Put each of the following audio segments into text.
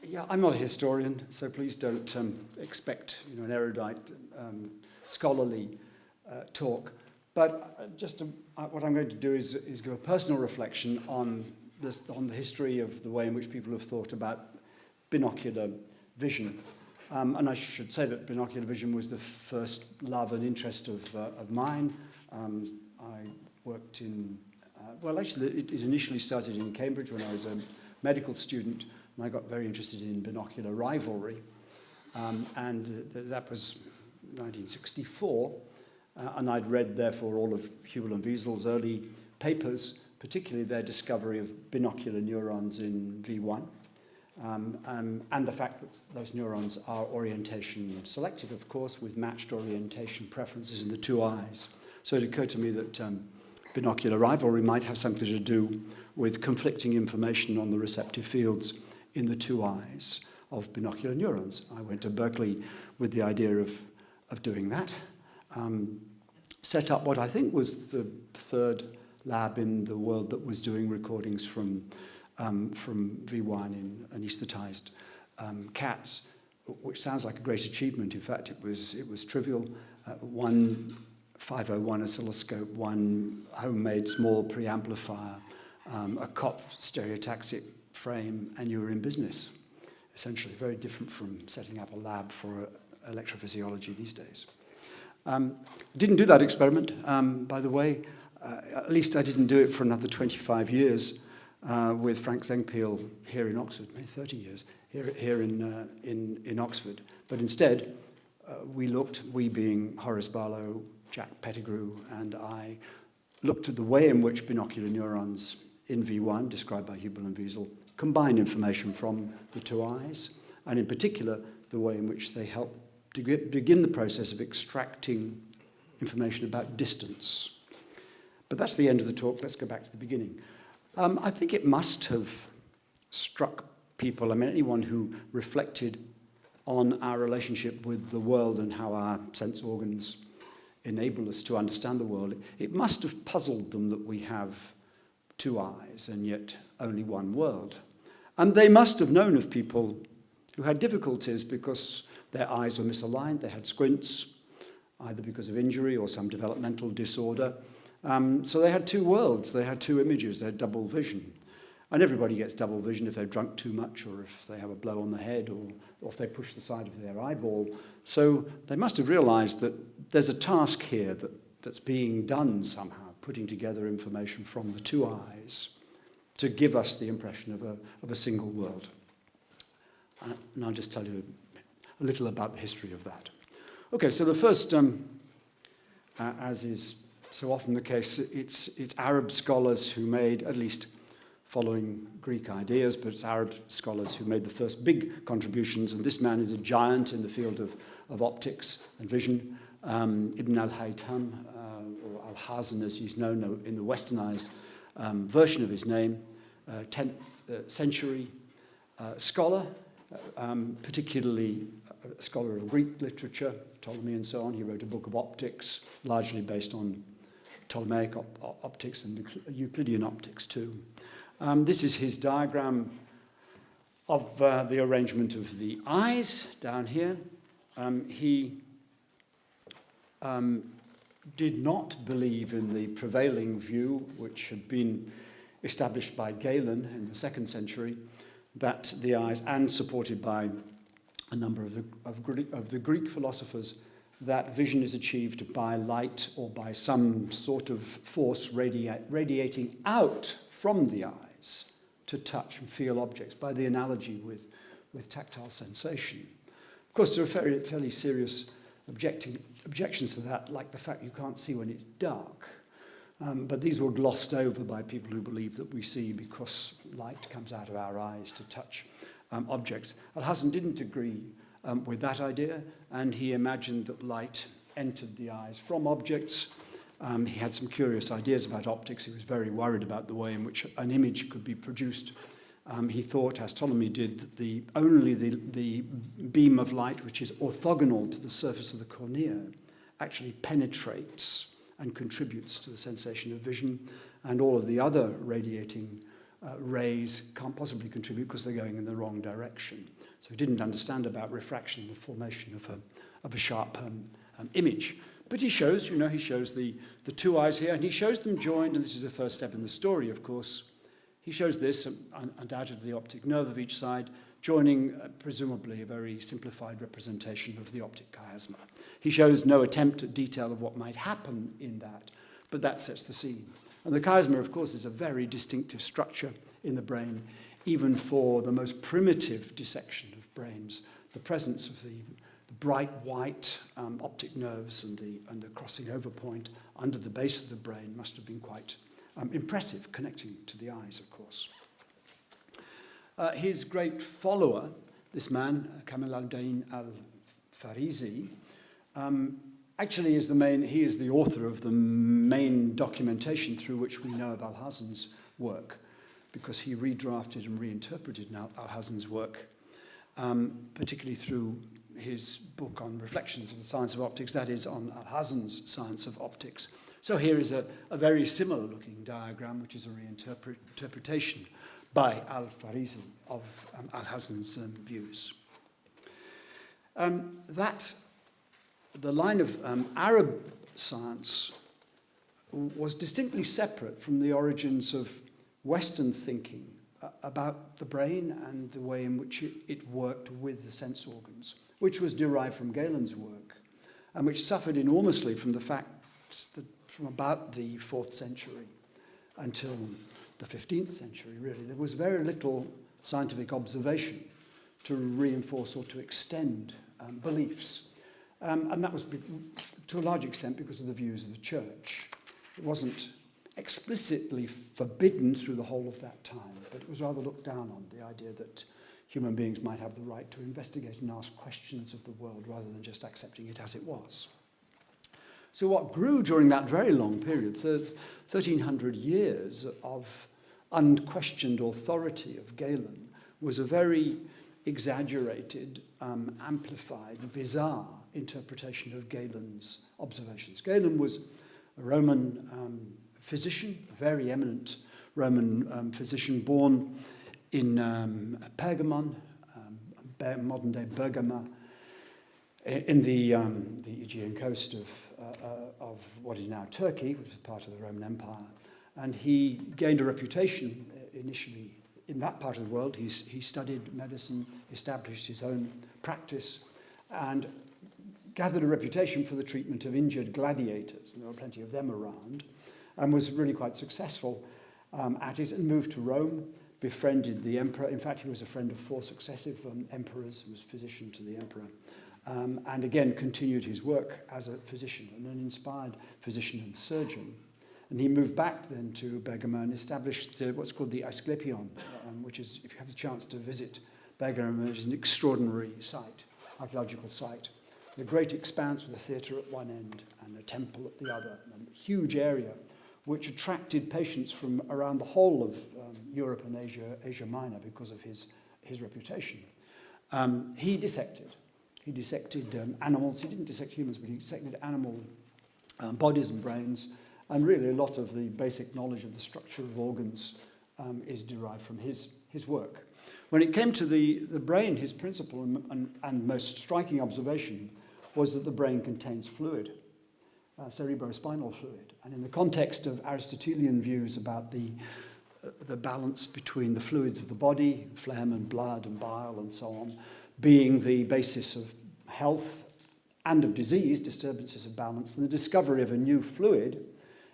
Yeah, I'm not a historian, so please don't expect an erudite, scholarly talk. But what I'm going to do is give a personal reflection on the history of the way in which people have thought about binocular vision. And I should say that binocular vision was the first love and interest of mine. I worked in, actually it initially started in Cambridge when I was a medical student, and I got very interested in binocular rivalry. That was 1964, and I'd read, therefore, all of Hubel and Wiesel's early papers, particularly their discovery of binocular neurons in V1, and the fact that those neurons are orientation selective, of course, with matched orientation preferences in the two eyes. So it occurred to me that binocular rivalry might have something to do with conflicting information on the receptive fields in the two eyes of binocular neurons. I went to Berkeley with the idea of doing that. Set up what I think was the third lab in the world that was doing recordings from V1 in anaesthetized cats, which sounds like a great achievement. In fact, it was trivial. One 501 oscilloscope, one homemade small preamplifier, a Kopf stereotaxic frame, and you were in business. Essentially, very different from setting up a lab for electrophysiology these days. Didn't do that experiment, by the way. At least I didn't do it for another 25 years with Frank Zengpiel here in Oxford, maybe 30 years, here in Oxford. But instead, we being Horace Barlow, Jack Pettigrew, and I, looked at the way in which binocular neurons in V1, described by Hubel and Wiesel, combine information from the two eyes, and in particular, the way in which they help to begin the process of extracting information about distance. But that's the end of the talk. Let's go back to the beginning. I think it must have struck people, anyone who reflected on our relationship with the world and how our sense organs enable us to understand the world. It must have puzzled them that we have two eyes and yet only one world. And they must have known of people who had difficulties because their eyes were misaligned, they had squints, either because of injury or some developmental disorder. So they had two worlds, they had two images, they had double vision. And everybody gets double vision if they've drunk too much, or if they have a blow on the head, or if they push the side of their eyeball. So they must have realized that there's a task here that's being done somehow, putting together information from the two eyes to give us the impression of a single world. And I'll just tell you a little about the history of that. Okay, so the first, as is so often the case, it's Arab scholars who made, at least following Greek ideas, but it's Arab scholars who made the first big contributions, and this man is a giant in the field of optics and vision. Ibn al-Haytham, or al-Hazan as he's known in the westernized version of his name, 10th century scholar, particularly a scholar of Greek literature, Ptolemy and so on. He wrote a book of optics, largely based on Ptolemaic optics and Euclidean optics too. This is his diagram of the arrangement of the eyes down here. He did not believe in the prevailing view, which had been established by Galen in the 2nd century, that the eyes, and supported by a number of the Greek philosophers, that vision is achieved by light or by some sort of force radiating out from the eyes to touch and feel objects, by the analogy with tactile sensation. Of course, there are fairly serious objections to that, like the fact you can't see when it's dark. But these were glossed over by people who believe that we see because light comes out of our eyes to touch objects. Al-Hazan didn't agree with that idea, and he imagined that light entered the eyes from objects. He had some curious ideas about optics. He was very worried about the way in which an image could be produced. He thought, as Ptolemy did, that only the beam of light which is orthogonal to the surface of the cornea actually penetrates and contributes to the sensation of vision, and all of the other radiating rays can't possibly contribute because they're going in the wrong direction. So he didn't understand about refraction and the formation of a sharp image. But he shows, he shows the two eyes here, and he shows them joined, and this is the first step in the story, of course. He shows this, undoubtedly the optic nerve of each side, joining presumably a very simplified representation of the optic chiasma. He shows no attempt at detail of what might happen in that, but that sets the scene. And the chiasma, of course, is a very distinctive structure in the brain, even for the most primitive dissection of brains. The presence of the bright white optic nerves and the crossing over point under the base of the brain must have been quite impressive, connecting to the eyes, of course. His great follower, this man, Kamal al-Din al-Farisi, actually is he is the author of the main documentation through which we know of Alhazen's work, because he redrafted and reinterpreted Alhazen's work, particularly through his book on reflections of the science of optics, that is, on Alhazen's science of optics. So here is a very similar looking diagram, which is a reinterpretation by al-Farisi of Alhazen's views. The line of Arab science was distinctly separate from the origins of Western thinking about the brain and the way in which it worked with the sense organs, which was derived from Galen's work, and which suffered enormously from the fact that from about the 4th century until the 15th century, really, there was very little scientific observation to reinforce or to extend beliefs. And that was, to a large extent, because of the views of the church. It wasn't explicitly forbidden through the whole of that time, but it was rather looked down on, the idea that human beings might have the right to investigate and ask questions of the world rather than just accepting it as it was. So what grew during that very long period, 1,300 years of unquestioned authority of Galen, was a very exaggerated, amplified, bizarre interpretation of Galen's observations. Galen was a Roman physician, a very eminent Roman physician, born in Pergamon, modern-day Bergama, in the Aegean coast of what is now Turkey, which is part of the Roman Empire. And he gained a reputation initially in that part of the world. He studied medicine, established his own practice, and gathered a reputation for the treatment of injured gladiators, and there were plenty of them around, and was really quite successful at it, and moved to Rome, befriended the emperor. In fact, he was a friend of 4 successive emperors. He was physician to the emperor, and again continued his work as a physician, and an inspired physician and surgeon. And he moved back then to Bergamo and established what's called the Asclepion, which is, if you have the chance to visit Bergamo, it is an extraordinary site, archaeological site. A great expanse with a theatre at one end and a temple at the other, and a huge area which attracted patients from around the whole of Europe and Asia Minor because of his reputation. He dissected animals. He didn't dissect humans, but he dissected animal bodies and brains, and really a lot of the basic knowledge of the structure of organs is derived from his work. When it came to the brain, his principal and most striking observation was that the brain contains fluid, cerebrospinal fluid. And in the context of Aristotelian views about the balance between the fluids of the body, phlegm and blood and bile and so on, being the basis of health and of disease, disturbances of balance, and the discovery of a new fluid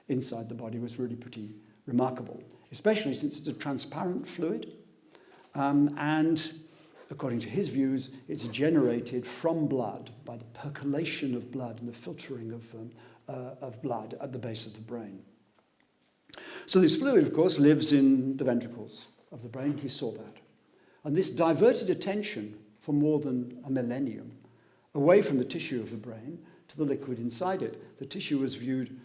inside the body was really pretty remarkable, especially since it's a transparent fluid. And according to his views, it's generated from blood by the percolation of blood and the filtering of blood at the base of the brain. So this fluid, of course, lives in the ventricles of the brain. He saw that. And this diverted attention for more than a millennium away from the tissue of the brain to the liquid inside it. The tissue was viewed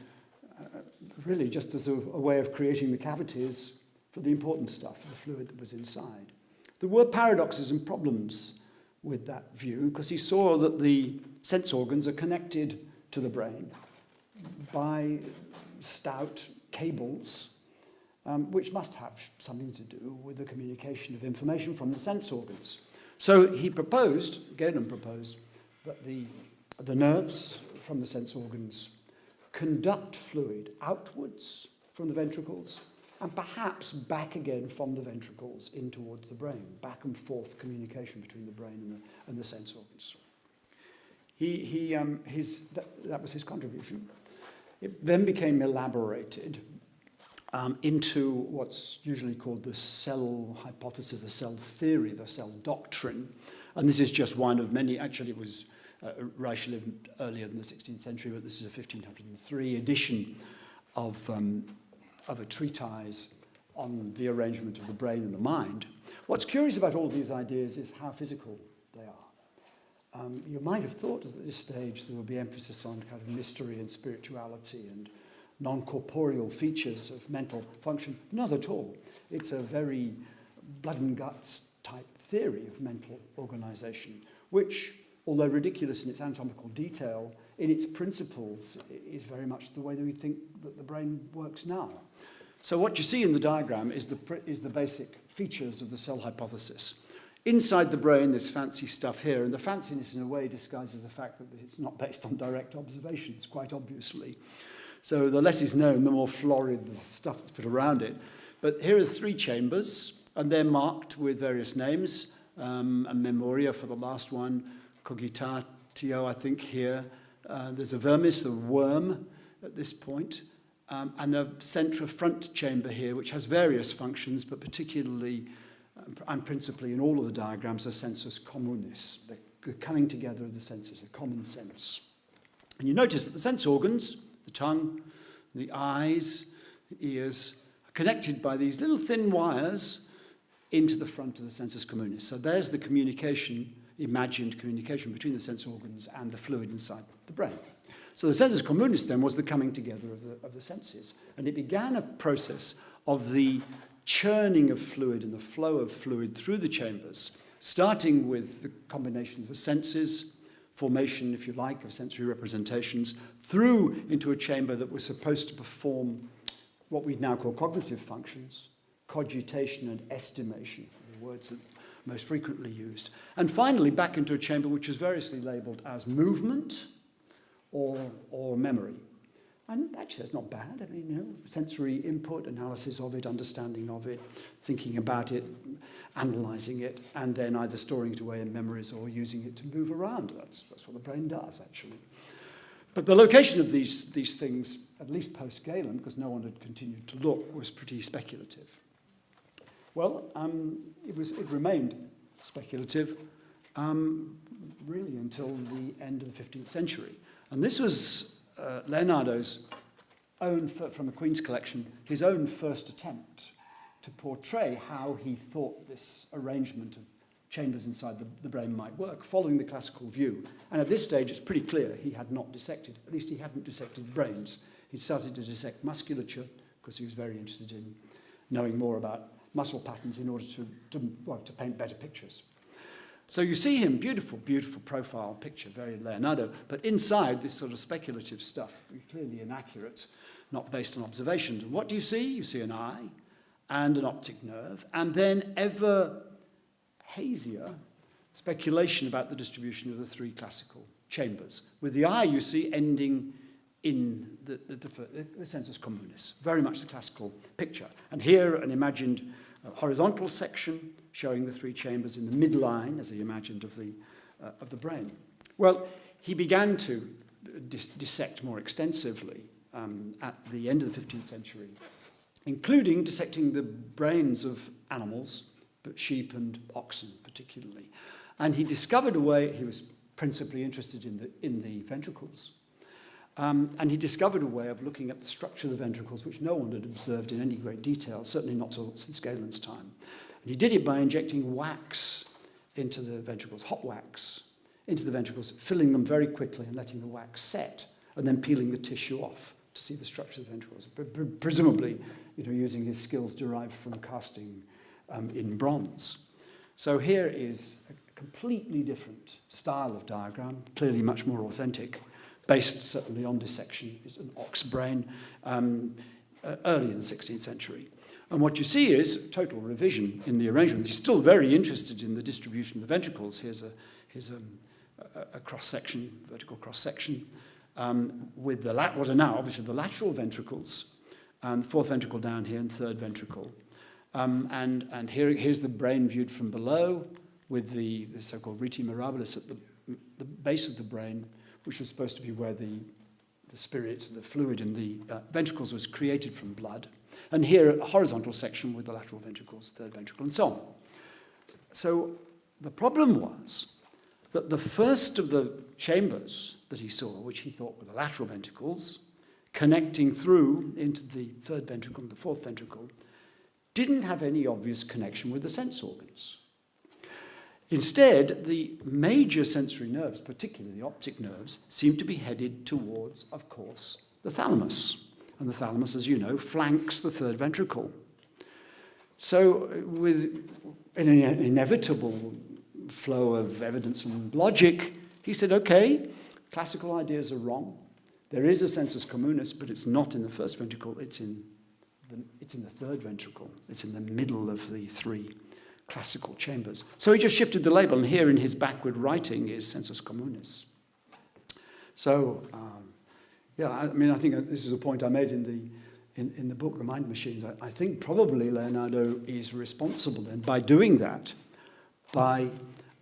really just as a way of creating the cavities for the important stuff, the fluid that was inside. There were paradoxes and problems with that view, because he saw that the sense organs are connected to the brain by stout cables, which must have something to do with the communication of information from the sense organs. So Galen proposed, that the nerves from the sense organs conduct fluid outwards from the ventricles and perhaps back again from the ventricles in towards the brain, back and forth communication between the brain and the sense organs. That was his contribution. It then became elaborated into what's usually called the cell hypothesis, the cell theory, the cell doctrine. And this is just one of many. Actually, it was Reich lived earlier than the 16th century, but this is a 1503 edition of a treatise on the arrangement of the brain and the mind. What's curious about all these ideas is how physical they are. You might have thought at this stage there would be emphasis on kind of mystery and spirituality and non-corporeal features of mental function. Not at all. It's a very blood and guts type theory of mental organization, which, although ridiculous in its anatomical detail, in its principles is very much the way that we think that the brain works now. So what you see in the diagram is the basic features of the cell hypothesis. Inside the brain, there's fancy stuff here, and the fanciness in a way disguises the fact that it's not based on direct observations, quite obviously. So the less is known, the more florid the stuff that's put around it. But here are 3 chambers, and they're marked with various names, a memoria for the last one, cogitatio, I think, here. There's a vermis, the worm, at this point, and the central front chamber here, which has various functions, but particularly and principally in all of the diagrams, the sensus communis, the coming together of the senses, the common sense. And you notice that the sense organs, the tongue, the eyes, the ears, are connected by these little thin wires into the front of the sensus communis. So there's the communication, imagined communication between the sense organs and the fluid inside the brain. So the sensus communis then was the coming together of the senses. And it began a process of the churning of fluid and the flow of fluid through the chambers, starting with the combination of the senses, formation, if you like, of sensory representations, through into a chamber that was supposed to perform what we now call cognitive functions, cogitation and estimation, the words that are most frequently used. And finally, back into a chamber which is variously labeled as movement or memory. And actually, that's not bad. I mean, sensory input, analysis of it, understanding of it, thinking about it, analysing it, and then either storing it away in memories or using it to move around. That's what the brain does, actually. But the location of these things, at least post-Galen, because no one had continued to look, was pretty speculative. Well, it remained speculative really until the end of the 15th century. And this was Leonardo's own, from the Queen's collection, his own first attempt to portray how he thought this arrangement of chambers inside the brain might work, following the classical view. And at this stage, it's pretty clear he had not dissected, at least he hadn't dissected brains. He'd started to dissect musculature, because he was very interested in knowing more about muscle patterns in order to paint better pictures. So you see him, beautiful, beautiful profile picture, very Leonardo, but inside this sort of speculative stuff, clearly inaccurate, not based on observations. And what do you see? You see an eye and an optic nerve, and then ever hazier speculation about the distribution of the 3 classical chambers. With the eye, you see, ending in the sensus communis, very much the classical picture. And here, an imagined horizontal section showing the 3 chambers in the midline, as he imagined, of the brain. Well, he began to dissect more extensively at the end of the 15th century, including dissecting the brains of animals, but sheep and oxen particularly. And he discovered a way, he was principally interested in the ventricles, and he discovered a way of looking at the structure of the ventricles which no one had observed in any great detail, certainly not since Galen's time. And he did it by injecting wax into the ventricles, hot wax, into the ventricles, filling them very quickly and letting the wax set, and then peeling the tissue off to see the structure of the ventricles, presumably using his skills derived from casting in bronze. So here is a completely different style of diagram, clearly much more authentic, based certainly on dissection. It's an ox brain, early in the 16th century. And what you see is total revision in the arrangement. He's still very interested in the distribution of the ventricles. Here's a cross-section, vertical cross-section, with what are now obviously the lateral ventricles, fourth ventricle down here and third ventricle. And here's the brain viewed from below with the so-called rete mirabilis at the base of the brain, which was supposed to be where the spirit, the fluid in the ventricles was created from blood. And here a horizontal section with the lateral ventricles, third ventricle, and so on. So the problem was that the first of the chambers that he saw, which he thought were the lateral ventricles, connecting through into the third ventricle and the fourth ventricle, didn't have any obvious connection with the sense organs. Instead, the major sensory nerves, particularly the optic nerves, seemed to be headed towards, of course, the thalamus. And the thalamus, as you know, flanks the third ventricle. So with an inevitable flow of evidence and logic, he said, okay, classical ideas are wrong. There is a sensus communis, but it's not in the first ventricle, it's in the third ventricle. It's in the middle of the three classical chambers. So he just shifted the label, and here in his backward writing is sensus communis. So, I think this is a point I made in the book, The Mind Machines. I think probably Leonardo is responsible then, by doing that, by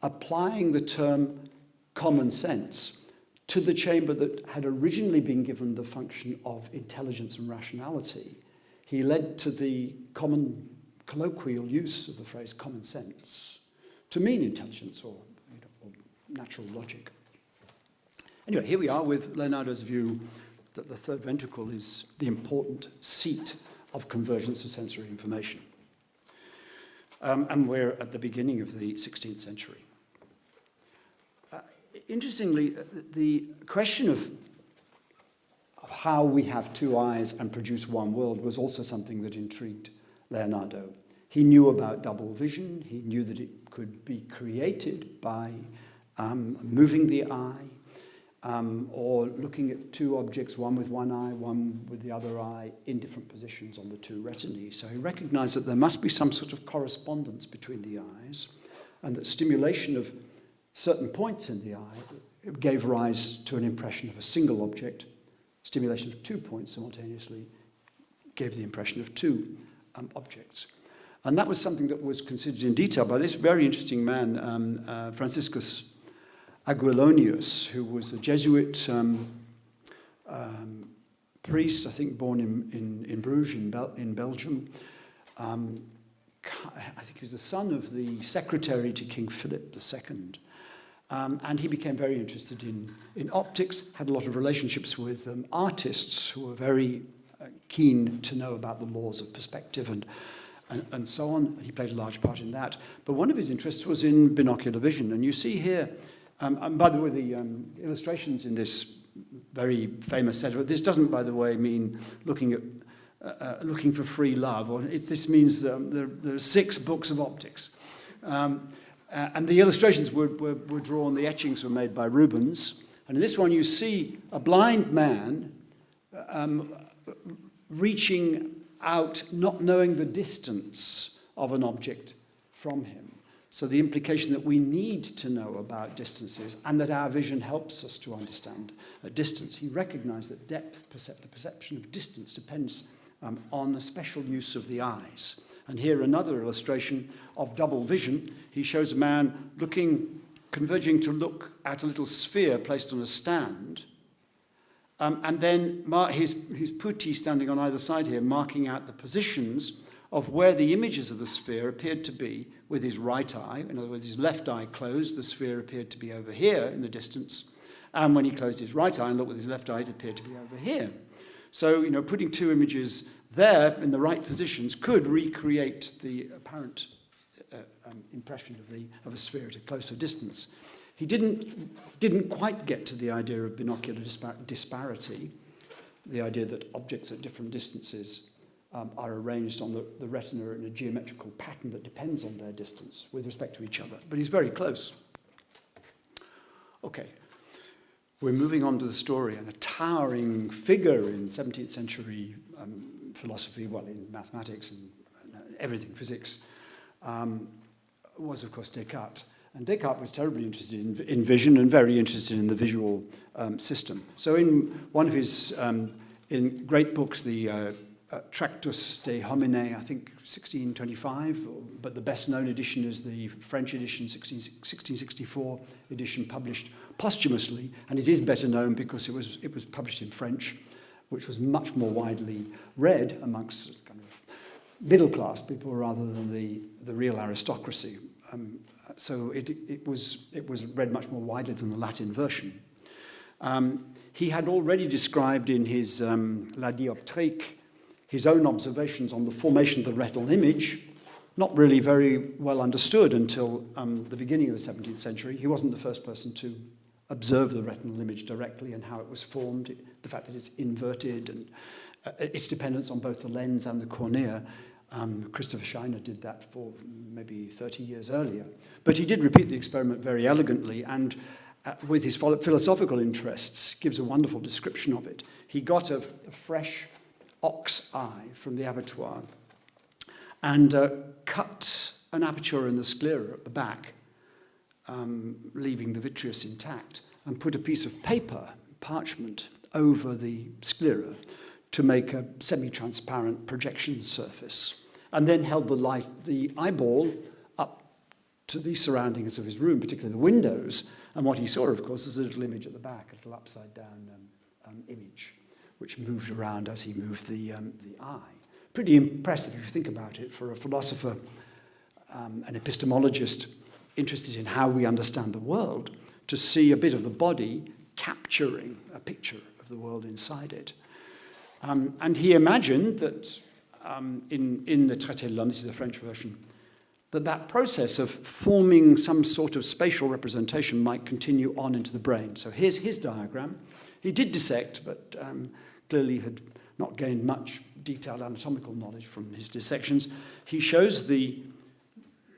applying the term common sense to the chamber that had originally been given the function of intelligence and rationality. He led to the common colloquial use of the phrase common sense to mean intelligence or natural logic. Anyway, here we are with Leonardo's view that the third ventricle is the important seat of convergence of sensory information. And we're at the beginning of the 16th century. Interestingly, the question of how we have two eyes and produce one world was also something that intrigued Leonardo. He knew about double vision. He knew that it could be created by moving the eye or looking at two objects, one with one eye, one with the other eye, in different positions on the two retinae. So he recognized that there must be some sort of correspondence between the eyes, and that stimulation of certain points in the eye gave rise to an impression of a single object. Stimulation of 2 points simultaneously gave the impression of two objects. And that was something that was considered in detail by this very interesting man, Franciscus Aguilonius, who was a Jesuit priest, I think born in Bruges in Belgium. I think he was the son of the secretary to King Philip II. And he became very interested in optics, had a lot of relationships with artists who were very keen to know about the laws of perspective and so on. He played a large part in that. But one of his interests was in binocular vision. And you see here, and by the way, the illustrations in this very famous set, this doesn't, by the way, mean looking for free love. This means there are 6 books of optics. And the illustrations were drawn, the etchings were made by Rubens. And in this one, you see a blind man reaching out, not knowing the distance of an object from him. So the implication that we need to know about distances and that our vision helps us to understand a distance. He recognized that depth, the perception of distance, depends on a special use of the eyes. And here another illustration of double vision. He shows a man converging to look at a little sphere placed on a stand, and then his putti standing on either side here, marking out the positions of where the images of the sphere appeared to be with his right eye. In other words, his left eye closed, the sphere appeared to be over here in the distance, and when he closed his right eye and looked with his left eye, it appeared to be over here. So, putting two images there in the right positions could recreate the apparent impression of a sphere at a closer distance. He didn't quite get to the idea of binocular disparity, the idea that objects at different distances are arranged on the retina in a geometrical pattern that depends on their distance with respect to each other. But he's very close. Okay. We're moving on to the story, and a towering figure in 17th century philosophy, well, in mathematics and everything physics, was, of course, Descartes. And Descartes was terribly interested in vision and very interested in the visual system. So in one of his in great books, the Tractus de Homine, I think 1625, but the best-known edition is the French edition, 1664 edition, published posthumously, and it is better known because it was published in French, which was much more widely read amongst kind of middle-class people rather than the real aristocracy. So it was read much more widely than the Latin version. He had already described in his La Dioptrique his own observations on the formation of the retinal image, not really very well understood until the beginning of the 17th century. He wasn't the first person to observe the retinal image directly and how it was formed, the fact that it's inverted and its dependence on both the lens and the cornea. Christopher Scheiner did that for maybe 30 years earlier. But he did repeat the experiment very elegantly, and with his philosophical interests, gives a wonderful description of it. He got a fresh ox eye from the abattoir and cut an aperture in the sclera at the back, leaving the vitreous intact, and put a piece of paper, parchment, over the sclera to make a semi-transparent projection surface, and then held the eyeball up to the surroundings of his room, particularly the windows. And what he saw, of course, is a little image at the back, a little upside-down image, which moved around as he moved the eye. Pretty impressive, if you think about it, for a philosopher, an epistemologist interested in how we understand the world, to see a bit of the body capturing a picture of the world inside it. And he imagined that in the Traité de l'Homme, this is the French version, that process of forming some sort of spatial representation might continue on into the brain. So here's his diagram. He did dissect, but clearly had not gained much detailed anatomical knowledge from his dissections. He shows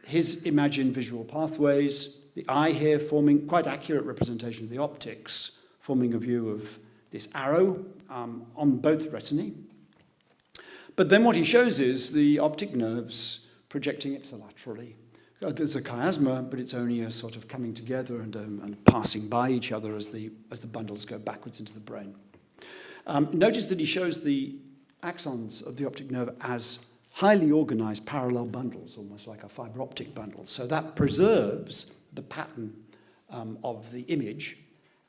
his imagined visual pathways, the eye here forming quite accurate representation of the optics, forming a view of this arrow on both retinae. But then what he shows is the optic nerves projecting ipsilaterally. There's a chiasma, but it's only a sort of coming together and passing by each other as the bundles go backwards into the brain. Notice that he shows the axons of the optic nerve as highly organized parallel bundles, almost like a fiber optic bundle. So that preserves the pattern of the image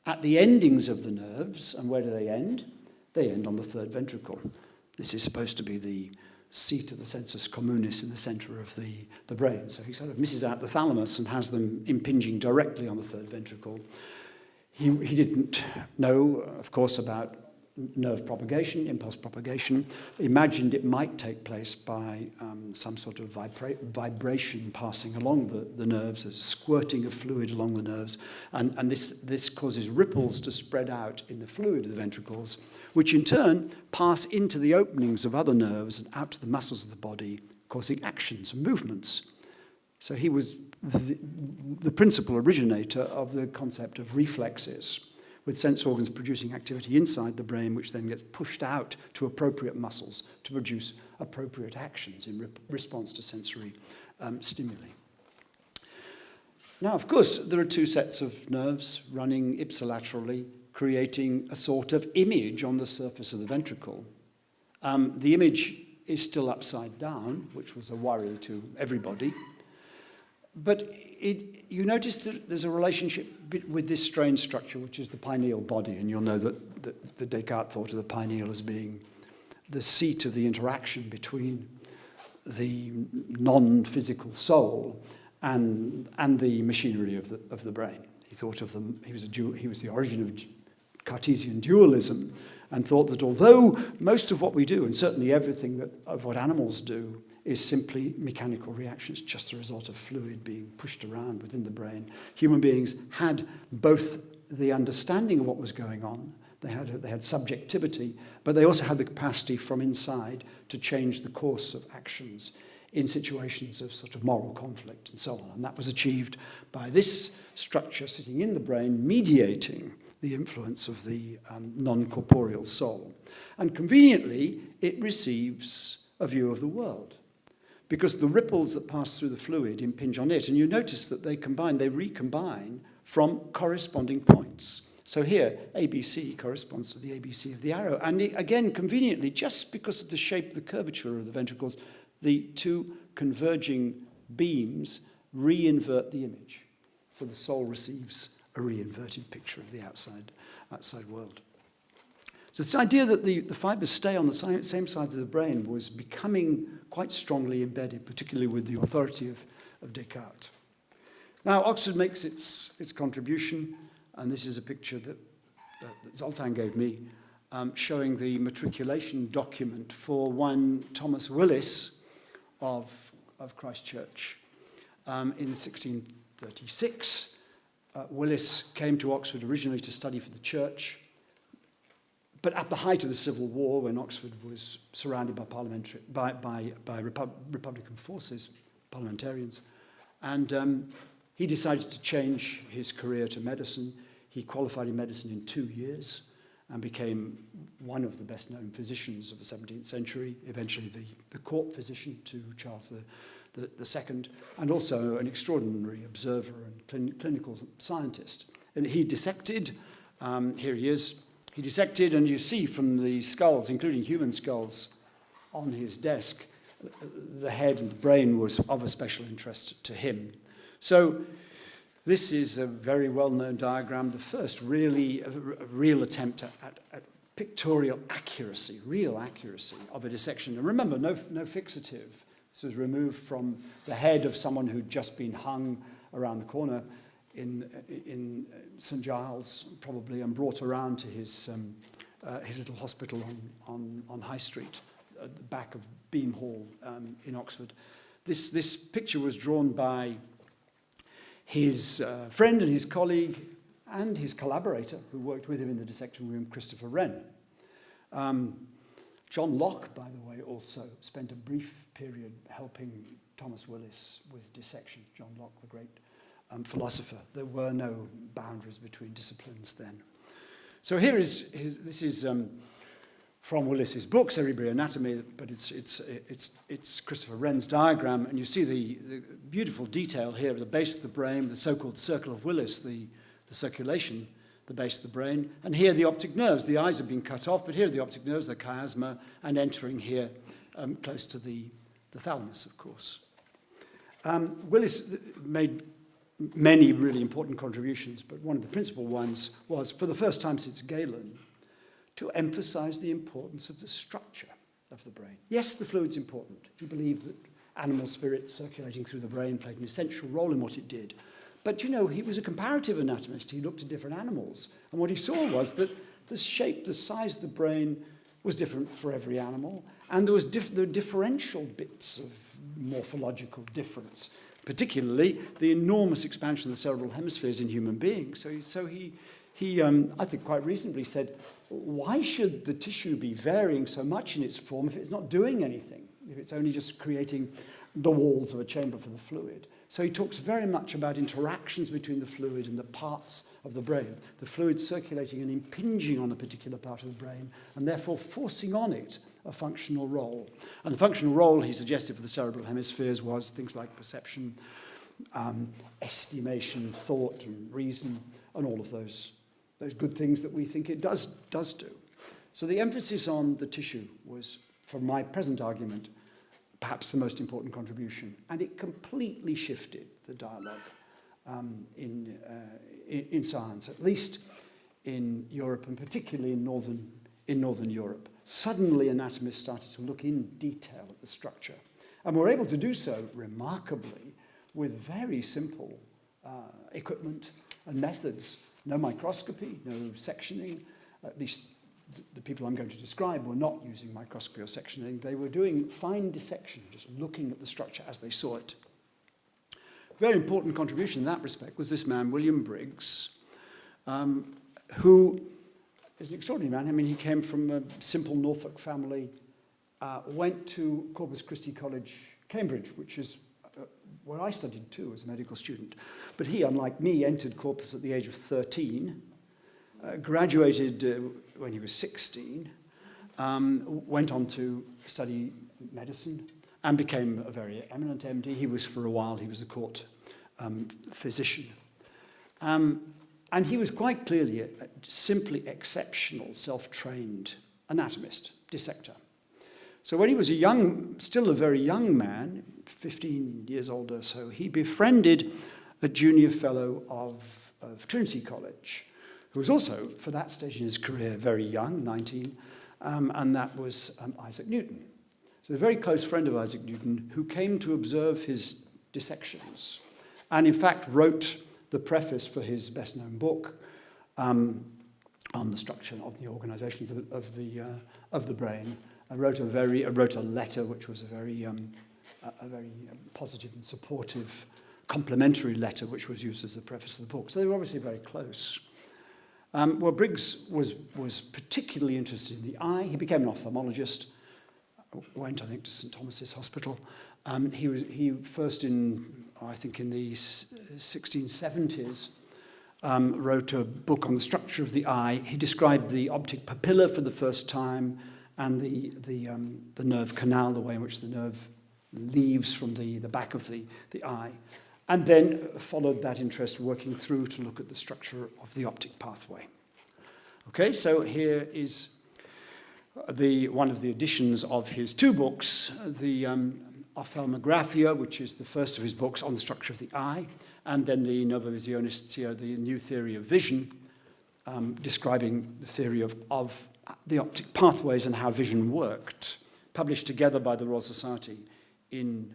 at the endings of the nerves. And where do they end? They end on the third ventricle. This is supposed to be the seat of the sensus communis in the center of the brain. So he sort of misses out the thalamus and has them impinging directly on the third ventricle. He didn't know, of course, about nerve propagation, impulse propagation, imagined it might take place by some sort of vibration passing along the nerves, there's a squirting of fluid along the nerves, and this causes ripples to spread out in the fluid of the ventricles, which in turn pass into the openings of other nerves and out to the muscles of the body, causing actions and movements. So he was the principal originator of the concept of reflexes, with sense organs producing activity inside the brain, which then gets pushed out to appropriate muscles to produce appropriate actions in response to sensory stimuli. Now, of course, there are two sets of nerves running ipsilaterally, creating a sort of image on the surface of the ventricle. The image is still upside down, which was a worry to everybody. But you notice that there's a relationship with this strange structure, which is the pineal body, and you'll know that Descartes thought of the pineal as being the seat of the interaction between the non-physical soul and the machinery of the brain. He thought of them. He was the origin of Cartesian dualism, and thought that although most of what we do, and certainly everything of what animals do, is simply mechanical reactions, just a result of fluid being pushed around within the brain, human beings had both the understanding of what was going on, they had subjectivity, but they also had the capacity from inside to change the course of actions in situations of sort of moral conflict and so on. And that was achieved by this structure sitting in the brain, mediating the influence of the non-corporeal soul. And conveniently, it receives a view of the world. because the ripples that pass through the fluid impinge on it. And you notice that they recombine from corresponding points. So here, ABC corresponds to the ABC of the arrow. And again, conveniently, just because of the shape, the curvature of the ventricles, the two converging beams reinvert the image. So the soul receives a reinverted picture of the outside world. So this idea that the fibers stay on the same side of the brain was becoming quite strongly embedded, particularly with the authority of Descartes. Now, Oxford makes its contribution, and this is a picture that Zoltan gave me, showing the matriculation document for one Thomas Willis of Christchurch. In 1636, Willis came to Oxford originally to study for the church, but at the height of the Civil War, when Oxford was surrounded by Republican forces, parliamentarians, and he decided to change his career to medicine. He qualified in medicine in 2 years and became one of the best-known physicians of the 17th century, eventually the court physician to Charles II, and also an extraordinary observer and clinical scientist. And he dissected, here he is, he dissected, and you see from the skulls, including human skulls, on his desk, the head and the brain was of a special interest to him. So this is a very well-known diagram, the first real attempt at pictorial accuracy, real accuracy of a dissection. And remember, no fixative. This was removed from the head of someone who'd just been hung around the corner in St. Giles, probably, and brought around to his little hospital on High Street, at the back of Beam Hall in Oxford. This picture was drawn by his friend and his colleague and his collaborator, who worked with him in the dissection room, Christopher Wren. John Locke, by the way, also spent a brief period helping Thomas Willis with dissection. John Locke, the great philosopher. There were no boundaries between disciplines then. So here is this is from Willis's book, Cerebral Anatomy, but it's Christopher Wren's diagram, and you see the beautiful detail here at the base of the brain, the so-called circle of Willis, the circulation, the base of the brain, and here the optic nerves. The eyes have been cut off, but here are the optic nerves, the chiasma, and entering here close to the thalamus, of course. Willis made many really important contributions, but one of the principal ones was, for the first time since Galen, to emphasize the importance of the structure of the brain. Yes, the fluid's important. He believed that animal spirits circulating through the brain played an essential role in what it did. But, you know, he was a comparative anatomist. He looked at different animals. And what he saw was that the shape, the size of the brain was different for every animal. And there were differential bits of morphological difference, particularly the enormous expansion of the cerebral hemispheres in human beings. So he I think quite reasonably said, why should the tissue be varying so much in its form if it's not doing anything, if it's only just creating the walls of a chamber for the fluid? So he talks very much about interactions between the fluid and the parts of the brain, the fluid circulating and impinging on a particular part of the brain, and therefore forcing on it a functional role. And the functional role he suggested for the cerebral hemispheres was things like perception, estimation, thought, and reason, and all of those good things that we think it does do. So the emphasis on the tissue was, for my present argument, perhaps the most important contribution, and it completely shifted the dialogue in science, at least in Europe, and particularly in northern Europe. Suddenly, anatomists started to look in detail at the structure, and were able to do so remarkably with very simple equipment and methods. No microscopy, no sectioning. At least the people I'm going to describe were not using microscopy or sectioning. They were doing fine dissection, just looking at the structure as they saw it. Very important contribution in that respect was this man, William Briggs, who is an extraordinary man. I mean, he came from a simple Norfolk family, went to Corpus Christi College, Cambridge, which is where I studied too as a medical student. But he, unlike me, entered Corpus at the age of 13, graduated when he was 16, went on to study medicine, and became a very eminent MD. He was, for a while, he was a court physician. And he was quite clearly a simply exceptional, self-trained anatomist, dissector. So when he was still a very young man, 15 years old or so, he befriended a junior fellow of Trinity College, who was also, for that stage in his career, very young, 19, and that was Isaac Newton. So a very close friend of Isaac Newton who came to observe his dissections and in fact wrote the preface for his best-known book on the structure of the organisation of the brain, and wrote a letter which was a very positive and supportive, complimentary letter, which was used as the preface of the book. So they were obviously very close. Well, Briggs was particularly interested in the eye. He became an ophthalmologist. Went, I think, to St. Thomas's Hospital. He first I think in the 1670s, wrote a book on the structure of the eye. He described the optic papilla for the first time and the nerve canal, the way in which the nerve leaves from the back of the eye, and then followed that interest working through to look at the structure of the optic pathway. Okay, so here is one of the editions of his two books, the Ophthalmographia, which is the first of his books on the structure of the eye, and then the Neurophysiology, the new theory of vision, describing the theory of the optic pathways and how vision worked, published together by the Royal Society in,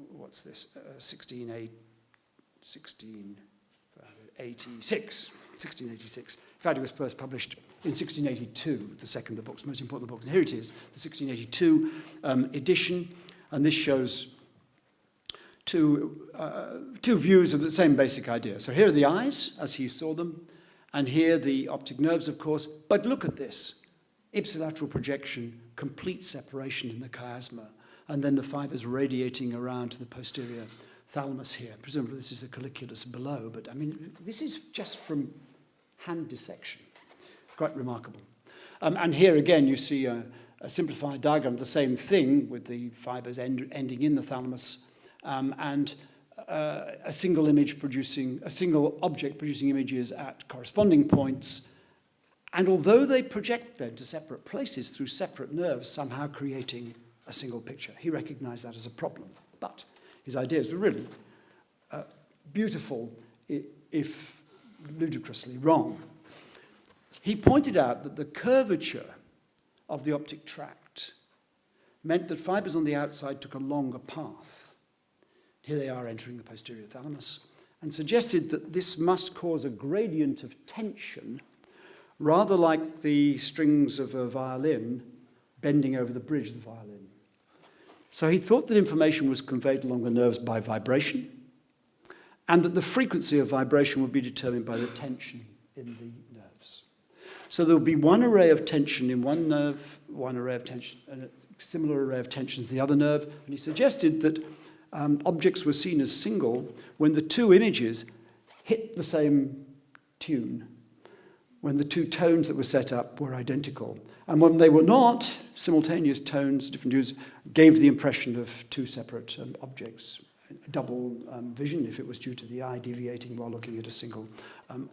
1686. In fact, it was first published in 1682, the second of the books, most important books. And here it is, the 1682 edition, and this shows two views of the same basic idea. So here are the eyes, as he saw them, and here the optic nerves, of course. But look at this, ipsilateral projection, complete separation in the chiasma, and then the fibers radiating around to the posterior thalamus here. Presumably this is the colliculus below, but I mean, this is just from hand dissection. Quite remarkable. And here again, you see a simplified diagram of the same thing with the fibers ending in the thalamus, and a single object producing images at corresponding points. And although they project then to separate places through separate nerves, somehow creating a single picture. He recognized that as a problem. But his ideas were really beautiful, if ludicrously wrong. He pointed out that the curvature of the optic tract meant that fibers on the outside took a longer path. Here they are entering the posterior thalamus, and suggested that this must cause a gradient of tension, rather like the strings of a violin bending over the bridge of the violin. So he thought that information was conveyed along the nerves by vibration, and that the frequency of vibration would be determined by the tension in the nerves. So there would be one array of tension in one nerve, one array of tension, and a similar array of tensions in the other nerve. And he suggested that objects were seen as single when the two images hit the same tune, when the two tones that were set up were identical. And when they were not, simultaneous tones, different hues, gave the impression of two separate objects. Double vision, if it was due to the eye deviating while looking at a single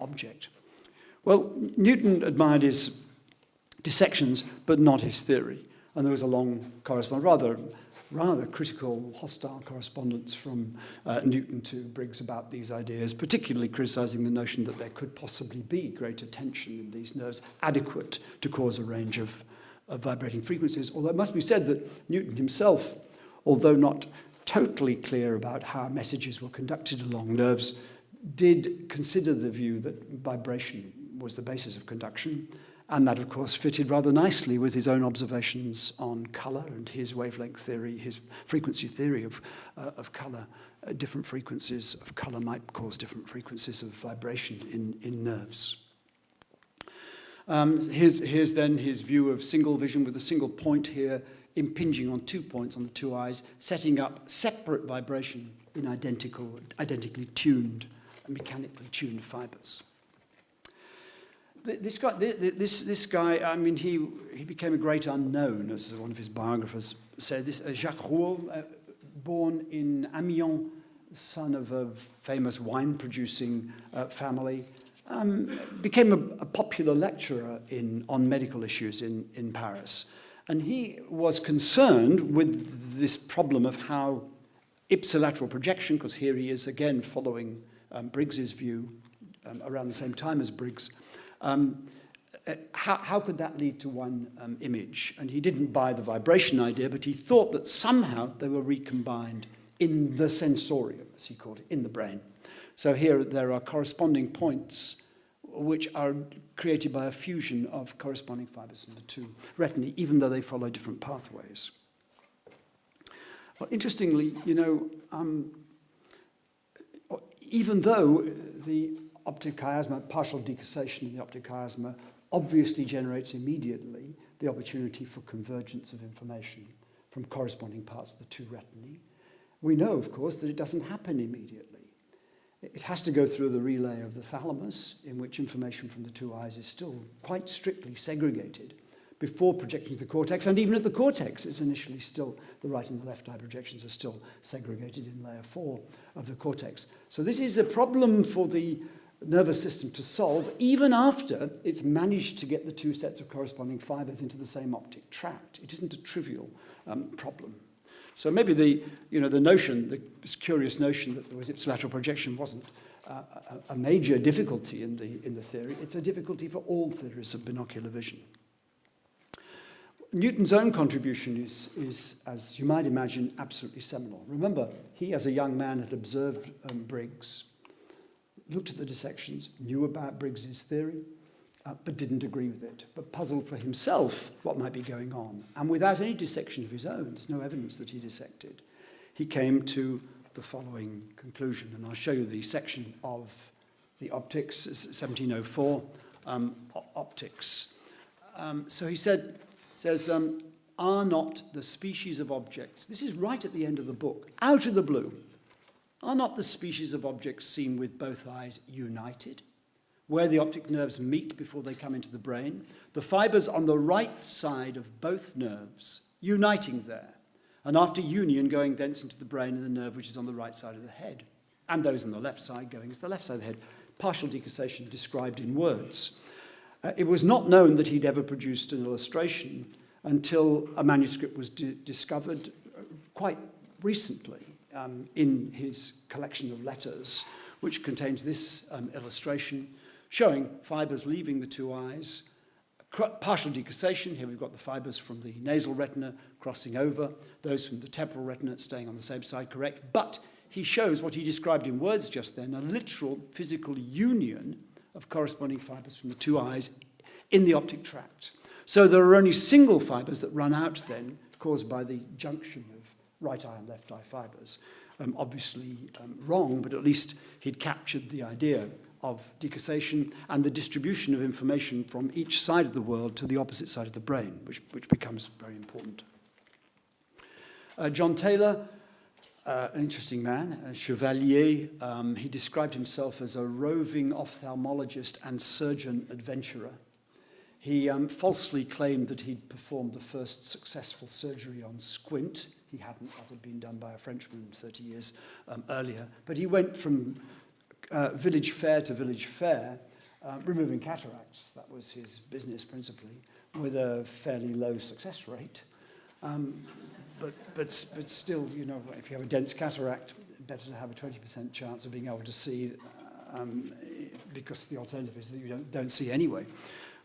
object. Well, Newton admired his dissections, but not his theory. And there was a long correspondence, rather critical, hostile correspondence from Newton to Briggs about these ideas, particularly criticizing the notion that there could possibly be greater tension in these nerves, adequate to cause a range of vibrating frequencies. Although it must be said that Newton himself, although not totally clear about how messages were conducted along nerves, did consider the view that vibration was the basis of conduction, and that, of course, fitted rather nicely with his own observations on colour and his wavelength theory, his frequency theory of colour. Different frequencies of colour might cause different frequencies of vibration in nerves. Here's then his view of single vision with a single point here impinging on 2 points on the two eyes, setting up separate vibration in identically tuned, mechanically tuned fibers. This guy, I mean, he became a great unknown, as one of his biographers said. This Jacques Rouault, born in Amiens, son of a famous wine-producing family, became a popular lecturer on medical issues in Paris. And he was concerned with this problem of how ipsilateral projection, because here he is again following Briggs's view around the same time as Briggs, how could that lead to one image? And he didn't buy the vibration idea, but he thought that somehow they were recombined in the sensorium, as he called it, in the brain. So here there are corresponding points which are created by a fusion of corresponding fibers in the two retinae, even though they follow different pathways. Well, interestingly, you know, even though the optic chiasma, partial decussation in the optic chiasma, obviously generates immediately the opportunity for convergence of information from corresponding parts of the two retinae, we know, of course, that it doesn't happen immediately. It has to go through the relay of the thalamus, in which information from the two eyes is still quite strictly segregated before projecting to the cortex, and even at the cortex, it's initially still, the right and the left eye projections are still segregated in layer 4 of the cortex. So this is a problem for the nervous system to solve, even after it's managed to get the two sets of corresponding fibers into the same optic tract. It isn't a trivial problem. So maybe the notion, this curious notion that there was ipsilateral projection wasn't a major difficulty in the theory. It's a difficulty for all theories of binocular vision. Newton's own contribution is, as you might imagine, absolutely seminal. Remember, he, as a young man, had observed Briggs, looked at the dissections, knew about Briggs's theory, but didn't agree with it, but puzzled for himself what might be going on. And without any dissection of his own, there's no evidence that he dissected, he came to the following conclusion. And I'll show you the section of the optics, 1704, optics. So he says, are not the species of objects, this is right at the end of the book, out of the blue, are not the species of objects seen with both eyes united, where the optic nerves meet before they come into the brain, the fibers on the right side of both nerves uniting there, and after union going thence into the brain and the nerve which is on the right side of the head, and those on the left side going into the left side of the head. Partial decussation described in words. It was not known that he'd ever produced an illustration until a manuscript was discovered quite recently in his collection of letters, which contains this illustration showing fibers leaving the two eyes, partial decussation. Here we've got the fibers from the nasal retina crossing over, those from the temporal retina staying on the same side, correct. But he shows what he described in words just then, a literal physical union of corresponding fibers from the two eyes in the optic tract. So there are only single fibers that run out then, caused by the junction of right eye and left eye fibers. Obviously wrong, but at least he'd captured the idea of decussation and the distribution of information from each side of the world to the opposite side of the brain, which becomes very important. John Taylor, an interesting man, a chevalier, he described himself as a roving ophthalmologist and surgeon adventurer. He falsely claimed that he'd performed the first successful surgery on squint. He hadn't. That had been done by a Frenchman 30 years earlier. But he went from village fair to village fair, removing cataracts. That was his business principally, with a fairly low success rate. But still, you know, if you have a dense cataract, better to have a 20% chance of being able to see, because the alternative is that you don't see anyway.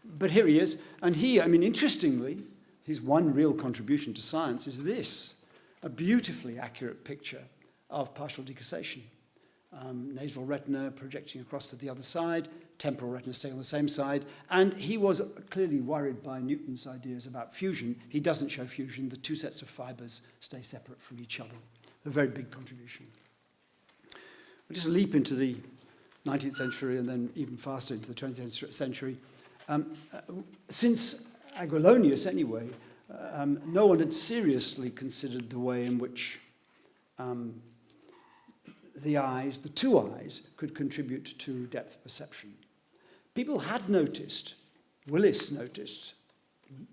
But here he is, and he, I mean, interestingly, his one real contribution to science is this, a beautifully accurate picture of partial decussation. Nasal retina projecting across to the other side, temporal retina staying on the same side, and he was clearly worried by Newton's ideas about fusion. He doesn't show fusion. The two sets of fibers stay separate from each other. A very big contribution. We'll just leap into the 19th century and then even faster into the 20th century. Since Aguilonius, anyway, no one had seriously considered the way in which the two eyes, could contribute to depth perception. people had noticed, Willis noticed,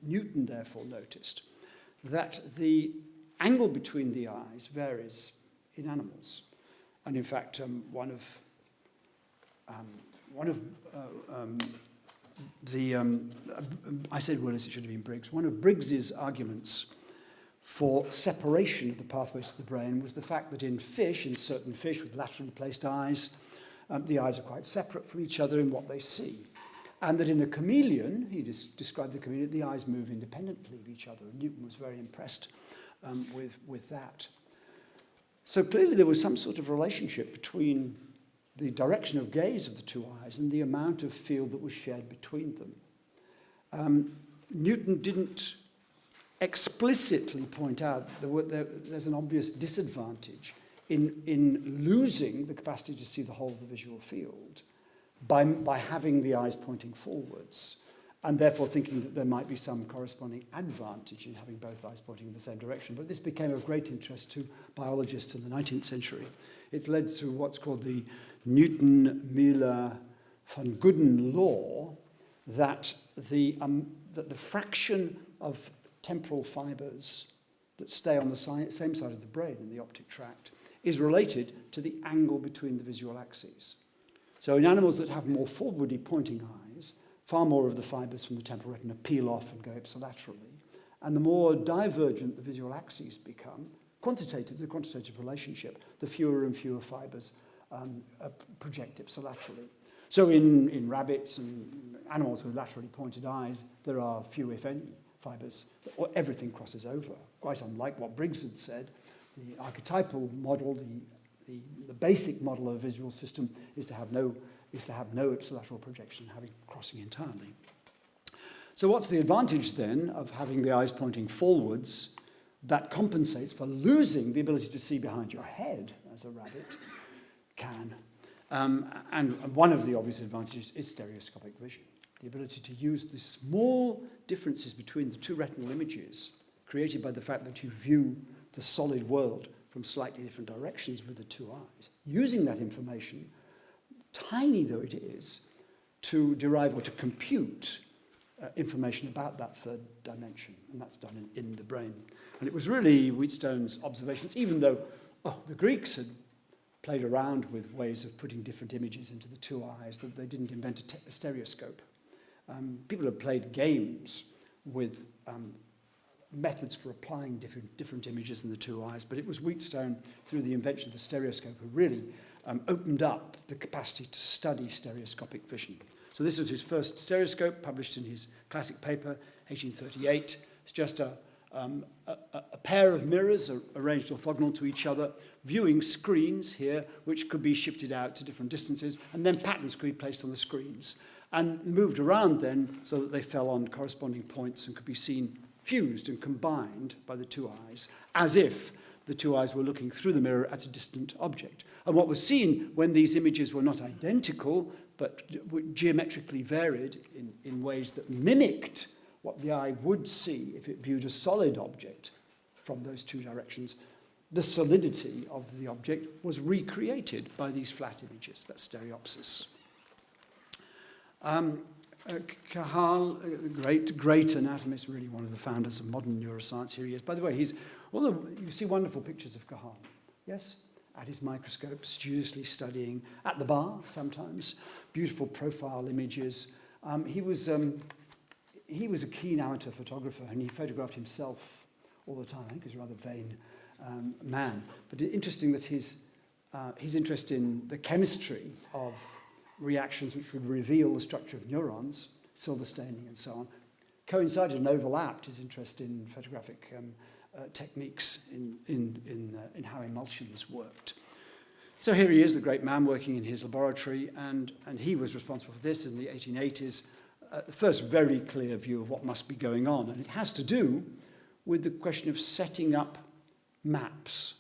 Newton therefore noticed, that the angle between the eyes varies in animals. And in fact, I said Willis, it should have been Briggs. One of Briggs's arguments for separation of the pathways to the brain was the fact that in certain fish with laterally placed eyes, the eyes are quite separate from each other in what they see. And that in the chameleon, he described the chameleon, the eyes move independently of each other. And Newton was very impressed with that. So clearly there was some sort of relationship between the direction of gaze of the two eyes and the amount of field that was shared between them. Newton didn't explicitly point out there's an obvious disadvantage in losing the capacity to see the whole of the visual field by having the eyes pointing forwards, and therefore thinking that there might be some corresponding advantage in having both eyes pointing in the same direction. But this became of great interest to biologists in the 19th century. It's led to what's called the Newton-Müller-von Gudden law, that the fraction of temporal fibers that stay on the same side of the brain in the optic tract is related to the angle between the visual axes. So in animals that have more forwardly pointing eyes, far more of the fibers from the temporal retina peel off and go ipsilaterally. And the more divergent the visual axes become, the quantitative relationship, the fewer and fewer fibers project ipsilaterally. So in rabbits and animals with laterally pointed eyes, there are few, if any, fibers, or everything crosses over, quite unlike what Briggs had said. The archetypal model, the basic model of a visual system is to have no ipsilateral projection, having crossing entirely. So what's the advantage then of having the eyes pointing forwards that compensates for losing the ability to see behind your head, as a rabbit can? And one of the obvious advantages is stereoscopic vision, the ability to use the small differences between the two retinal images created by the fact that you view the solid world from slightly different directions with the two eyes, using that information, tiny though it is, to derive or to compute information about that third dimension, and that's done in the brain. And it was really Wheatstone's observations, even though the Greeks had played around with ways of putting different images into the two eyes, that they didn't invent a stereoscope. People had played games with methods for applying different images in the two eyes, but it was Wheatstone, through the invention of the stereoscope, who really opened up the capacity to study stereoscopic vision. So this was his first stereoscope, published in his classic paper, 1838. It's just a pair of mirrors arranged orthogonal to each other, viewing screens here, which could be shifted out to different distances, and then patterns could be placed on the screens, and moved around then so that they fell on corresponding points and could be seen fused and combined by the two eyes, as if the two eyes were looking through the mirror at a distant object. And what was seen when these images were not identical, but geometrically varied in ways that mimicked what the eye would see if it viewed a solid object from those two directions, the solidity of the object was recreated by these flat images. That's stereopsis. Cajal, great anatomist, really one of the founders of modern neuroscience. Here he is. By the way, you see wonderful pictures of Cajal, yes? At his microscope, studiously studying, at the bar sometimes, beautiful profile images. He was a keen amateur photographer, and he photographed himself all the time. I think he was a rather vain man. But interesting that his interest in the chemistry of reactions which would reveal the structure of neurons, silver staining and so on, coincided and overlapped his interest in photographic techniques in how emulsions worked. So here he is, the great man, working in his laboratory, and he was responsible for this in the 1880s, the first very clear view of what must be going on. And it has to do with the question of setting up maps,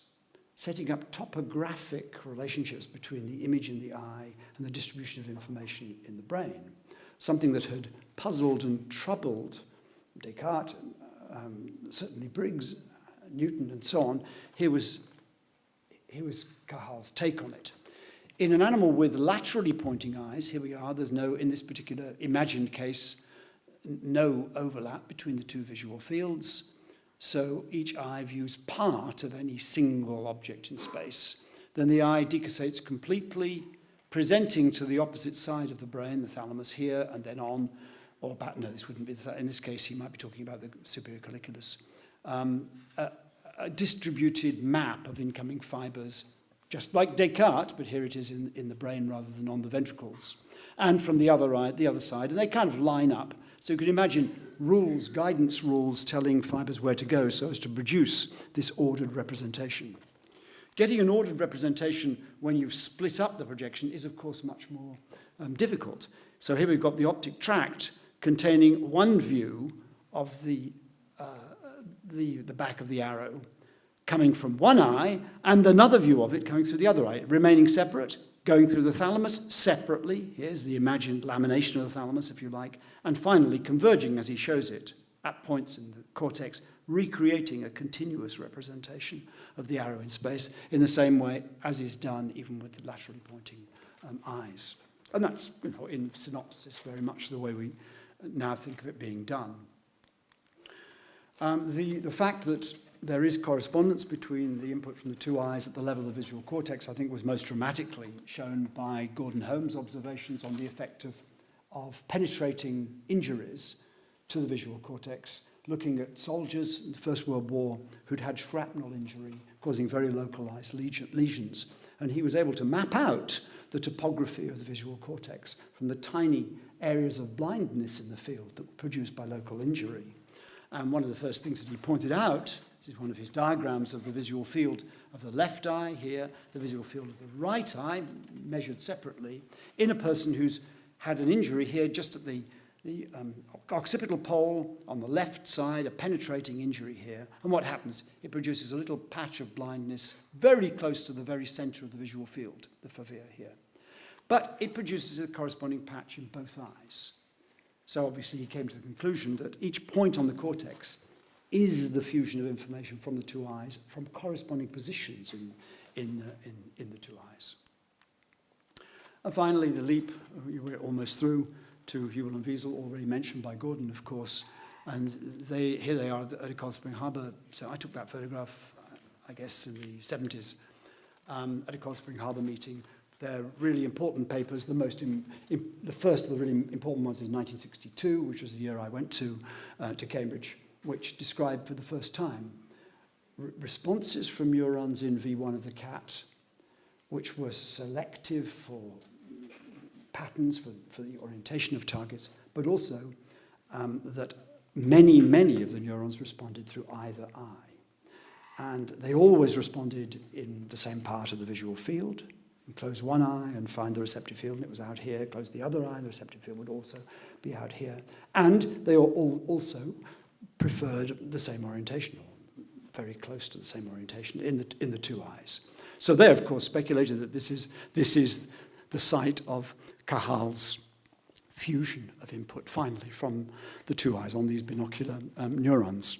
setting up topographic relationships between the image in the eye and the distribution of information in the brain, something that had puzzled and troubled Descartes, certainly Briggs, Newton, and so on. Here was Cajal's take on it. In an animal with laterally pointing eyes, here we are, there's no, in this particular imagined case, no overlap between the two visual fields. So each eye views part of any single object in space. Then the eye decussates completely, presenting to the opposite side of the brain, the thalamus here, and then on, or back, no, this wouldn't be, in this case he might be talking about the superior colliculus. A distributed map of incoming fibers, just like Descartes, but here it is in the brain rather than on the ventricles. And from the other eye, the other side, and they kind of line up. So you can imagine rules, guidance rules, telling fibers where to go so as to produce this ordered representation. Getting an ordered representation when you've split up the projection is, of course, much more difficult. So here we've got the optic tract containing one view of the back of the arrow coming from one eye, and another view of it coming through the other eye, remaining separate, going through the thalamus separately. Here's the imagined lamination of the thalamus, if you like, and finally converging as he shows it at points in the cortex, recreating a continuous representation of the arrow in space in the same way as is done even with the laterally pointing eyes. And that's, in synopsis, very much the way we now think of it being done. The fact that there is correspondence between the input from the two eyes at the level of the visual cortex, I think, was most dramatically shown by Gordon Holmes' observations on the effect of penetrating injuries to the visual cortex, looking at soldiers in the First World War who'd had shrapnel injury causing very localized lesions. And he was able to map out the topography of the visual cortex from the tiny areas of blindness in the field that were produced by local injury. And one of the first things that he pointed out, this is one of his diagrams of the visual field of the left eye here, the visual field of the right eye, measured separately, in a person who's had an injury here just at the occipital pole on the left side, a penetrating injury here. And what happens? It produces a little patch of blindness very close to the very center of the visual field, the fovea here. But it produces a corresponding patch in both eyes. So obviously he came to the conclusion that each point on the cortex is the fusion of information from the two eyes from corresponding positions in the two eyes. And finally, the leap, we're almost through, to Hubel and Wiesel, already mentioned by Gordon, of course. And here they are at Cold Spring Harbor. So I took that photograph, I guess, in the 70s at a Cold Spring Harbor meeting. They're really important papers. The first of the really important ones is 1962, which was the year I went to Cambridge, which described for the first time responses from neurons in V1 of the cat, which were selective for patterns, for the orientation of targets, but also that many of the neurons responded through either eye. And they always responded in the same part of the visual field. And close one eye and find the receptive field, and it was out here. Close the other eye, the receptive field would also be out here. And they all also preferred the same orientation, or very close to the same orientation in the two eyes. So they, of course, speculated that this is the site of Cajal's fusion of input, finally, from the two eyes on these binocular neurons.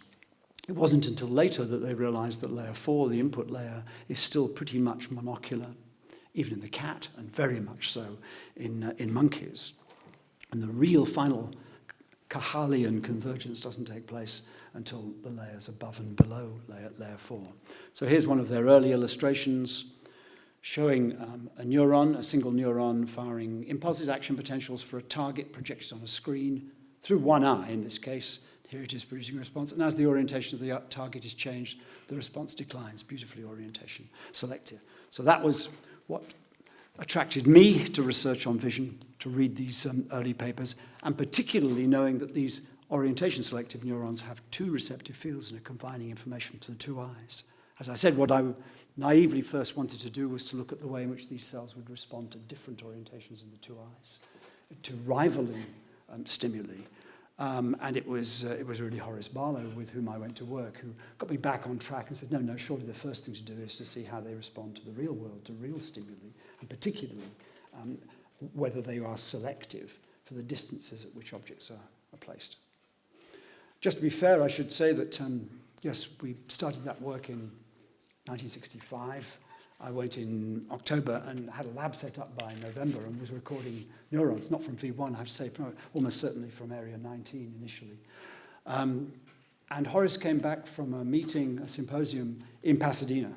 It wasn't until later that they realized that layer 4, the input layer, is still pretty much monocular, even in the cat, and very much so in monkeys. And the real final Cajalian convergence doesn't take place until the layers above and below layer 4. So here's one of their early illustrations showing a single neuron firing impulses, action potentials for a target projected on a screen through one eye in this case. Here it is producing a response. And as the orientation of the target is changed, the response declines, beautifully orientation selective. So that was what attracted me to research on vision, to read these early papers, and particularly knowing that these orientation selective neurons have two receptive fields and are combining information from the two eyes. As I said, what I naively first wanted to do was to look at the way in which these cells would respond to different orientations in the two eyes, to rivaling stimuli. And it was really Horace Barlow, with whom I went to work, who got me back on track and said, no, surely the first thing to do is to see how they respond to the real world, to real stimuli, and particularly whether they are selective for the distances at which objects are placed. Just to be fair, I should say that, yes, we started that work in 1965. I went in October and had a lab set up by November and was recording neurons, not from V1, I have to say, almost certainly from area 19 initially. And Horace came back from a meeting, a symposium in Pasadena.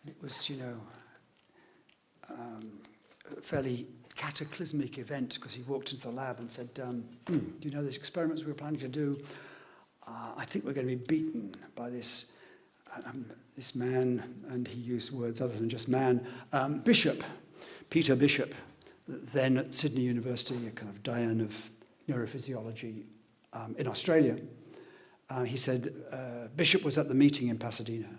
It was, a fairly cataclysmic event because he walked into the lab and said, do you know these experiments we were planning to do? I think we're going to be beaten by this man, and he used words other than just man, Peter Bishop, then at Sydney University, a kind of Diane of neurophysiology in Australia. He said Bishop was at the meeting in Pasadena,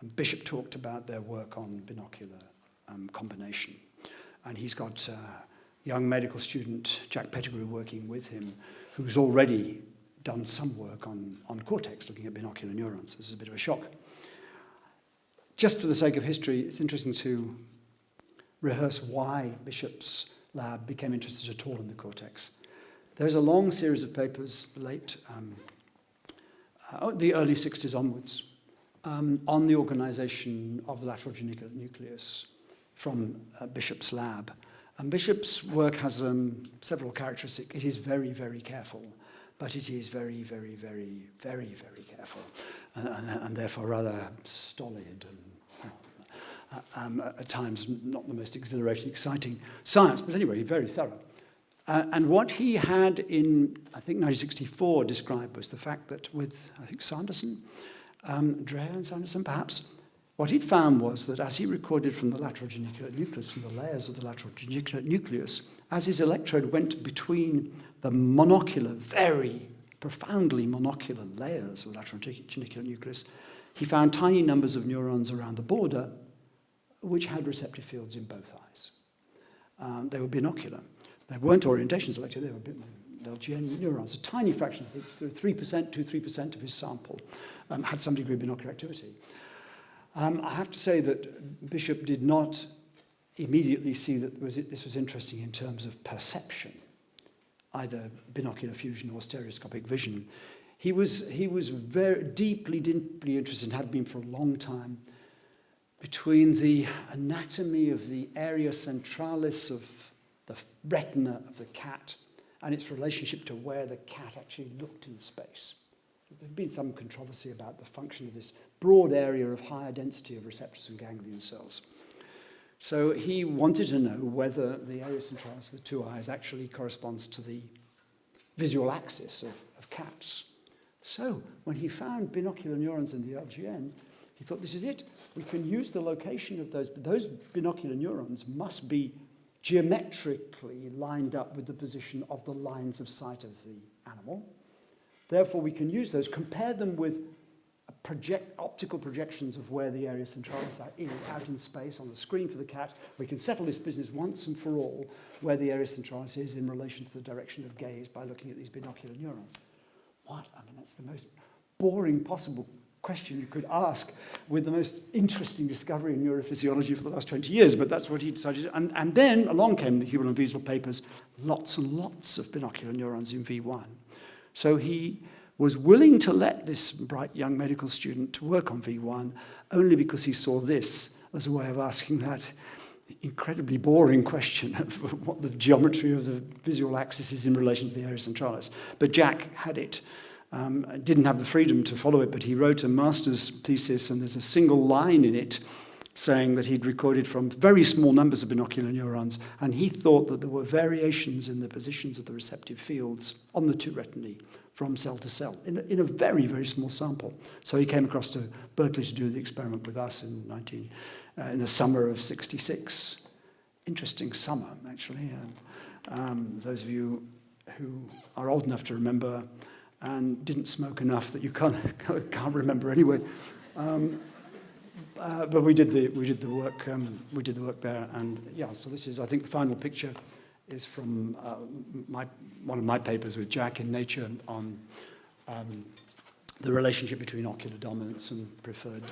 and Bishop talked about their work on binocular combination. And he's got a young medical student, Jack Pettigrew, working with him, who's already done some work on Cortex, looking at binocular neurons. This is a bit of a shock. Just for the sake of history, it's interesting to rehearse why Bishop's lab became interested at all in the cortex. There's a long series of papers, the early 60s onwards, on the organization of the lateral geniculate nucleus from Bishop's lab. And Bishop's work has several characteristics. It is very, very careful, but it is very, very, very, very, very careful, and therefore rather stolid and at times not the most exhilarating, exciting science, but anyway, very thorough. And what he had in, I think, 1964 described was the fact that with, I think, Sanderson, Dreher and Sanderson perhaps, what he'd found was that as he recorded from the lateral geniculate nucleus, from the layers of the lateral geniculate nucleus, as his electrode went between the monocular, very profoundly monocular layers of the lateral geniculate nucleus, he found tiny numbers of neurons around the border which had receptive fields in both eyes. They were binocular. They weren't orientation selected, they were LGN neurons. A tiny fraction, I think 3%, 2-3% of his sample had some degree of binocular activity. I have to say that Bishop did not immediately see that this was interesting in terms of perception, either binocular fusion or stereoscopic vision. He was very deeply interested, and had been for a long time, between the anatomy of the area centralis of the retina of the cat and its relationship to where the cat actually looked in space. There's been some controversy about the function of this broad area of higher density of receptors and ganglion cells. So he wanted to know whether the area centralis of the two eyes actually corresponds to the visual axis of cats. So when he found binocular neurons in the LGN, he thought, this is it. We can use the location of those binocular neurons must be geometrically lined up with the position of the lines of sight of the animal. Therefore, we can use those, compare them with optical projections of where the area centralis is out in space on the screen for the cat. We can settle this business once and for all where the area centralis is in relation to the direction of gaze by looking at these binocular neurons. What? I mean, that's the most boring possible question you could ask with the most interesting discovery in neurophysiology for the last 20 years, but that's what he decided. And then along came the Hubel and Wiesel papers, lots and lots of binocular neurons in V1. So he was willing to let this bright young medical student work on V1 only because he saw this as a way of asking that incredibly boring question of what the geometry of the visual axis is in relation to the area centralis. But Jack had it. Didn't have the freedom to follow it, but he wrote a master's thesis, and there's a single line in it saying that he'd recorded from very small numbers of binocular neurons, and he thought that there were variations in the positions of the receptive fields on the two retinae from cell to cell in a very, very small sample. So he came across to Berkeley to do the experiment with us in the summer of '66. Interesting summer, actually. Those of you who are old enough to remember and didn't smoke enough that you can't remember anyway. But we did the work there, and yeah. So this is, I think, the final picture is from one of my papers with Jack in Nature on the relationship between ocular dominance and preferred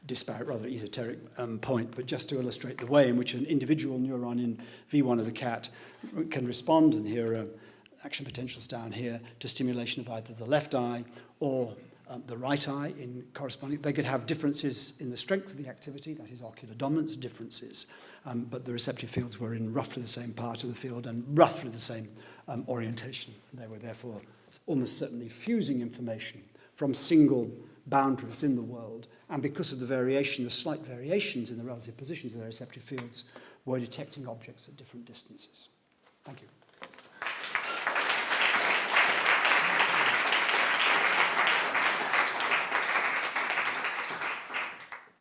disparate, rather esoteric point, but just to illustrate the way in which an individual neuron in V1 of the cat can respond, and here are action potentials down here, to stimulation of either the left eye or the right eye in corresponding. They could have differences in the strength of the activity, that is ocular dominance differences, but the receptive fields were in roughly the same part of the field and roughly the same orientation. And they were therefore almost certainly fusing information from single boundaries in the world, and because of the variation, the slight variations in the relative positions of their receptive fields, were detecting objects at different distances. Thank you.